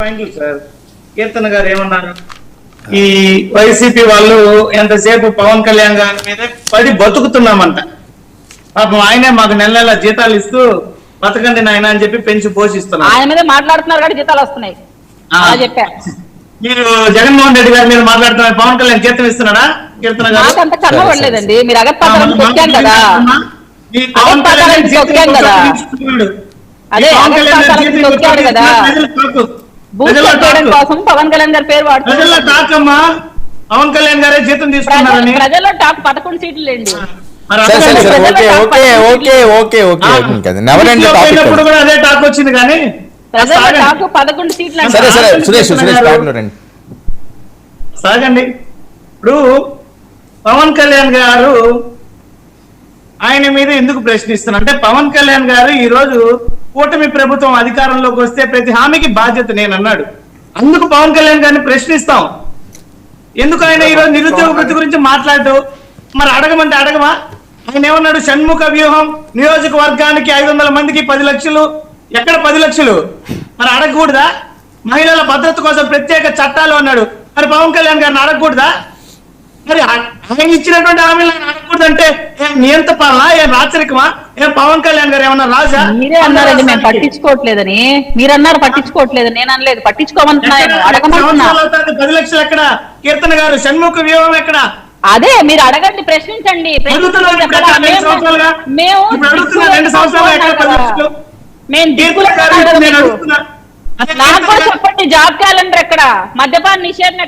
పాయింట్లు సార్. కీర్తన గారు ఏమన్నారు, ఈ వైసీపీ వాళ్ళు ఎంతసేపు పవన్ కళ్యాణ్ గారి మీద పడి బతుకుతున్నామంట. పాపం ఆయనే మాకు నెల నెల జీతాలు ఇస్తూ బతకండి నాయన అని చెప్పి పెంచి పోషిస్తున్నారు. ఆయన మీద మాట్లాడుతున్నారు కాబట్టి జీతాలు వస్తున్నాయి. చెప్పా మీరు జగన్మోహన్ రెడ్డి గారి మీద మాట్లాడుతున్నారు, పవన్ కళ్యాణ్ జీతం ఇస్తున్నాడా? కీర్తన గారు నాకంత కన్నా పడలేదండి. మీరు అగత్పాతాలను తొక్కాను కదా, అగత్పాతాలను తొక్కాను కదా, అదే అగత్పాతాలను తొక్కాడు కదా, బూత్ చేయడం కోసం పవన్ కళ్యాణ్ గారి పేరు వాడుతున్నారు. పవన్ కళ్యాణ్ గారే జీతం తీసుకున్నారని ప్రజల్లో టాప్ 11 సీట్లు లేండి. అదే టాక్ వచ్చింది కానీ ప్రజల్లో టాప్ 11 సీట్లు. సాగండి. ఇప్పుడు పవన్ కళ్యాణ్ గారు ఆయన మీద ఎందుకు ప్రశ్నిస్తున్నారు అంటే, పవన్ కళ్యాణ్ గారు ఈ రోజు కూటమి ప్రభుత్వం అధికారంలోకి వస్తే ప్రతి హామీకి బాధ్యత నేను అన్నాడు. అందుకు పవన్ కళ్యాణ్ గారిని ప్రశ్నిస్తాం. ఎందుకు ఆయన ఈరోజు నిరుద్యోగ వృత్తి గురించి మాట్లాడు? మరి అడగమంటే అడగమా? ఆయన ఏమన్నాడు, షణ్ముఖ వ్యూహం, నియోజకవర్గానికి 500 మందికి 10 లక్షలు. ఎక్కడ 10 లక్షలు? మరి అడగకూడదా? మహిళల భద్రత కోసం ప్రత్యేక చట్టాలు అన్నాడు. మరి పవన్ కళ్యాణ్ గారిని అడగకూడదా? మరి ఆయన ఇచ్చినటువంటి హామీలు ఆయన అడగకూడదంటే నియంత పాలన, ఏం రాచరికమా? ఏం పవన్ కళ్యాణ్ గారు ఏమన్నా రాజా? మీరే అన్నారండి మేము పట్టించుకోవట్లేదని. మీరు అన్నారు పట్టించుకోవట్లేదు, నేను అనలేదు. పట్టించుకోమంటున్నాను, అడగమంటున్నా. 10 లక్షలు ఎక్కడ? కీర్తన గారు షణ్ముఖ వ్యూహం ఎక్కడ? అదే మీరు అడగండి, ప్రశ్నించండి. నాకు కూడా చెప్పండి, జాబ్ క్యాలెండర్ ఎక్కడ? మద్యపాన నిషేధం